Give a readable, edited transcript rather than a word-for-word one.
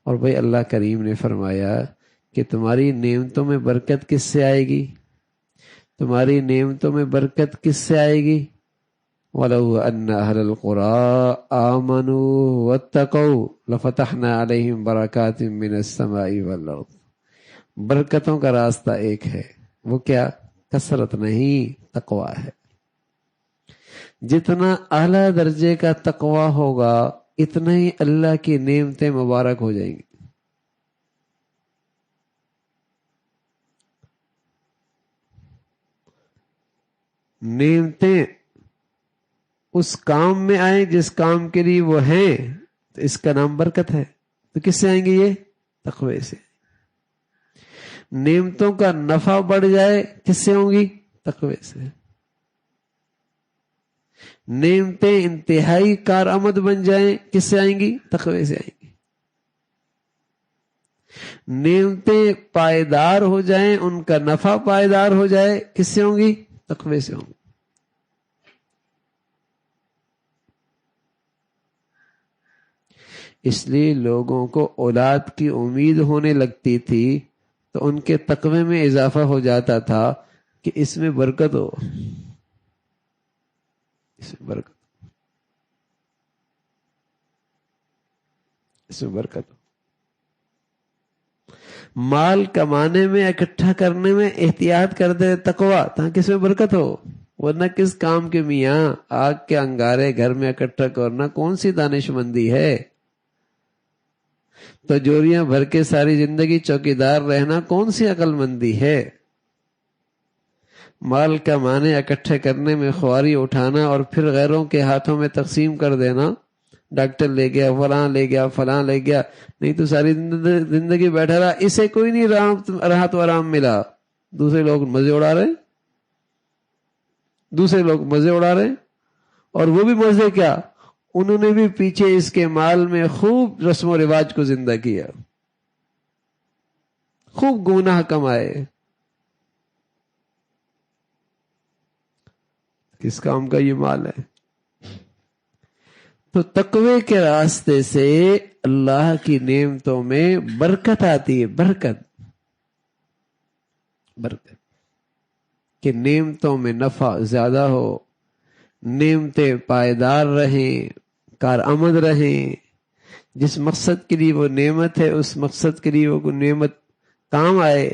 اور بھائی اللہ کریم نے فرمایا کہ تمہاری نعمتوں میں برکت کس سے آئے گی؟ تمہاری نعمتوں میں برکت کس سے آئے گی؟ وَلَوْ أَنَّ أَهْلَ الْقُرَىٰ آمَنُوا وَاتَّقَوْا لَفَتَحْنَا عَلَيْهِمْ بَرَكَاتٍ مِّنَ السَّمَاءِ وَالْأَرْضِ۔ برکتوں کا راستہ ایک ہے، وہ کیا؟ کثرت نہیں، تقویٰ ہے۔ جتنا اعلیٰ درجے کا تقویٰ ہوگا اتنا ہی اللہ کی نعمتیں مبارک ہو جائیں گی۔ نعمتیں اس کام میں آئیں جس کام کے لیے وہ ہیں، تو اس کا نام برکت ہے۔ تو کس سے آئیں گے؟ یہ تقوی سے۔ نعمتوں کا نفع بڑھ جائے کس سے ہوں گی؟ تقوی سے۔ نعمتیں انتہائی کارآمد بن جائیں کس سے آئیں گی؟ تقوی سے آئیں گی۔ نعمتیں پائیدار ہو جائیں، ان کا نفع پائیدار ہو جائے کس سے ہوں گی؟ تقوی سے ہوں گی۔ اس لیے لوگوں کو اولاد کی امید ہونے لگتی تھی تو ان کے تقوی میں اضافہ ہو جاتا تھا کہ اس میں برکت ہو، اس میں برکت، اس میں برکت ہو۔ مال کمانے میں، اکٹھا کرنے میں احتیاط کرتے تقوی، تاکہ اس میں برکت ہو، ورنہ کس کام کے میاں آگ کے انگارے گھر میں اکٹھا کرنا کون سی دانش مندی ہے؟ تجوریاں بھر کے ساری زندگی چوکیدار رہنا کون سی عقل مندی ہے؟ مال کمانے، اکٹھے کرنے میں خواری اٹھانا اور پھر غیروں کے ہاتھوں میں تقسیم کر دینا، ڈاکٹر لے گیا، فلاں لے گیا، فلاں لے گیا، نہیں تو ساری زندگی بیٹھا رہا، اسے کوئی نہیں راحت و آرام ملا، دوسرے لوگ مزے اڑا رہے، دوسرے لوگ مزے اڑا رہے، اور وہ بھی مزے کیا، انہوں نے بھی پیچھے اس کے مال میں خوب رسم و رواج کو زندہ کیا، خوب گناہ کمائے۔ کس کام کا یہ مال ہے؟ تو تقوی کے راستے سے اللہ کی نعمتوں میں برکت آتی ہے، برکت، برکت، کہ نعمتوں میں نفع زیادہ ہو، نعمتیں پائیدار رہیں، کارآمد رہیں، جس مقصد کے لیے وہ نعمت ہے اس مقصد کے لیے وہ نعمت کام آئے،